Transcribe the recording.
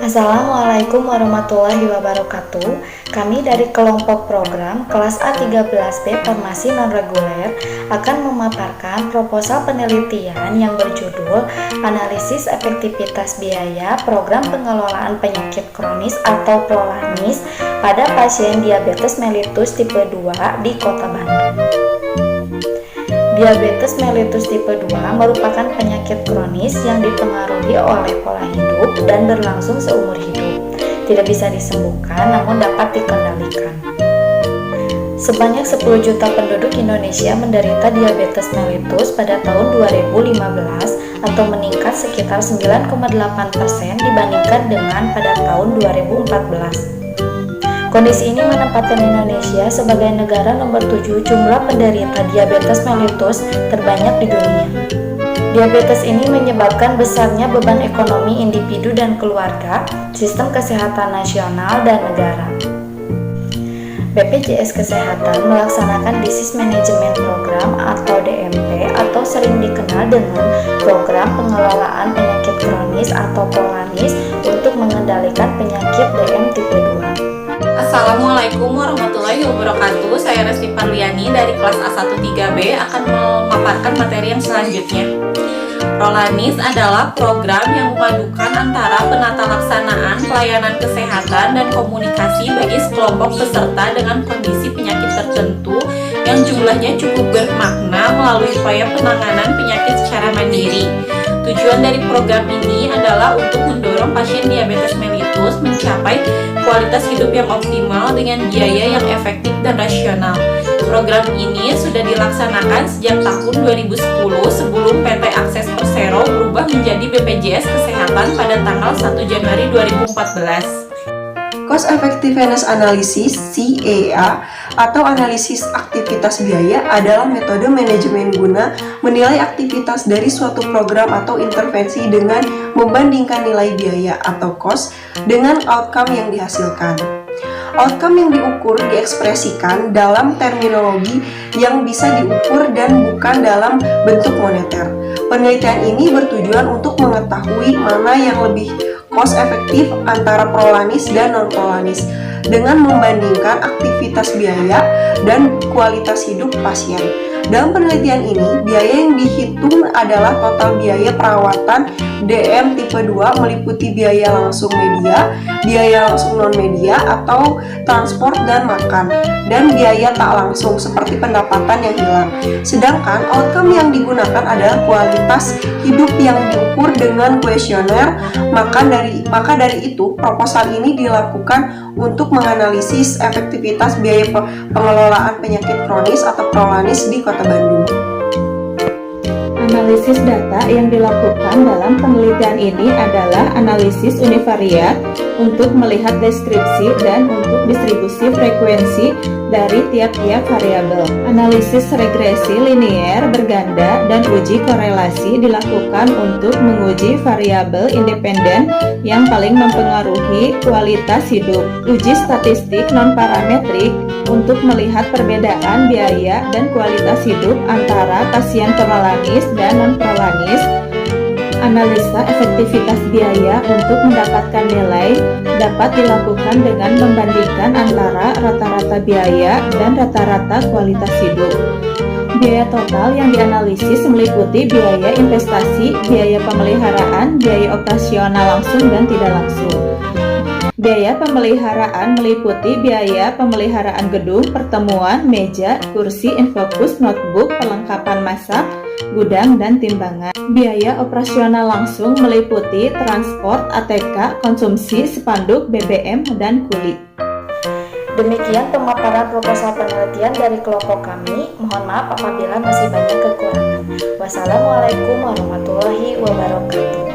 Assalamualaikum warahmatullahi wabarakatuh. Kami dari kelompok program kelas A13B Farmasi Non-Reguler akan memaparkan proposal penelitian yang berjudul Analisis Efektivitas Biaya Program Pengelolaan Penyakit Kronis atau Prolanis pada pasien diabetes mellitus tipe 2 di Kota Bandung. Diabetes mellitus tipe 2 merupakan penyakit kronis yang dipengaruhi oleh pola hidup dan berlangsung seumur hidup. Tidak bisa disembuhkan namun dapat dikendalikan. Sebanyak 10 juta penduduk Indonesia menderita diabetes mellitus pada tahun 2015 atau meningkat sekitar 9,8% dibandingkan dengan pada tahun 2014. Kondisi ini menempatkan Indonesia sebagai negara nomor 7 jumlah penderita diabetes mellitus terbanyak di dunia. Diabetes ini menyebabkan besarnya beban ekonomi individu dan keluarga, sistem kesehatan nasional, dan negara. BPJS Kesehatan melaksanakan Disease Management Program atau DMP atau sering dikenal dengan Program Pengelolaan Penyakit Kronis atau Prolanis untuk mengendalikan penyakit DM tipe 2. Assalamualaikum warahmatullahi wabarakatuh. Saya Resti Parliani dari kelas A13B akan memaparkan materi yang selanjutnya. Prolanis adalah program yang memadukan antara penata laksanaan pelayanan kesehatan dan komunikasi bagi sekelompok peserta dengan kondisi penyakit tertentu yang jumlahnya cukup bermakna melalui upaya penanganan penyakit secara mandiri. Tujuan dari program ini adalah untuk mendorong pasien diabetes mellitus mencapai kualitas hidup yang optimal dengan biaya yang efektif dan rasional. Program ini sudah dilaksanakan sejak tahun 2010 sebelum PT Akses Persero berubah menjadi BPJS Kesehatan pada tanggal 1 Januari 2014. Cost Effectiveness Analysis (CEA) atau analisis aktivitas biaya adalah metode manajemen guna menilai aktivitas dari suatu program atau intervensi dengan membandingkan nilai biaya atau cost dengan outcome yang dihasilkan. Outcome yang diukur diekspresikan dalam terminologi yang bisa diukur dan bukan dalam bentuk moneter. Penelitian ini bertujuan untuk mengetahui mana yang lebih cost efektif antara prolanis dan non-prolanis dengan membandingkan aktivitas biaya dan kualitas hidup pasien. Dalam penelitian ini, biaya yang dihitung adalah total biaya perawatan DM tipe 2 meliputi biaya langsung media, biaya langsung non-media atau transport dan makan, dan biaya tak langsung seperti pendapatan yang hilang. Sedangkan outcome yang digunakan adalah kualitas hidup yang diukur dengan kuesioner. Maka dari itu, proposal ini dilakukan untuk menganalisis efektivitas biaya pengelolaan penyakit kronis atau prolanis di Kota Bandung. Analisis data yang dilakukan dalam penelitian ini adalah analisis univariat untuk melihat deskripsi dan untuk distribusi frekuensi dari tiap-tiap variabel. Analisis regresi linier berganda dan uji korelasi dilakukan untuk menguji variabel independen yang paling mempengaruhi kualitas hidup. Uji statistik non-parametrik untuk melihat perbedaan biaya dan kualitas hidup antara pasien prolanis dan non-prolanis. Analisa efektivitas biaya untuk mendapatkan nilai dapat dilakukan dengan membandingkan antara rata-rata biaya dan rata-rata kualitas hidup. Biaya total yang dianalisis meliputi biaya investasi, biaya pemeliharaan, biaya operasional langsung dan tidak langsung. Biaya pemeliharaan meliputi biaya pemeliharaan gedung, pertemuan, meja, kursi, infokus, notebook, perlengkapan masak, gudang, dan timbangan. Biaya operasional langsung meliputi transport, ATK, konsumsi, spanduk, BBM, dan kuli. Demikian pemaparan proposal penelitian dari kelompok kami. Mohon maaf apabila masih banyak kekurangan. Wassalamualaikum warahmatullahi wabarakatuh.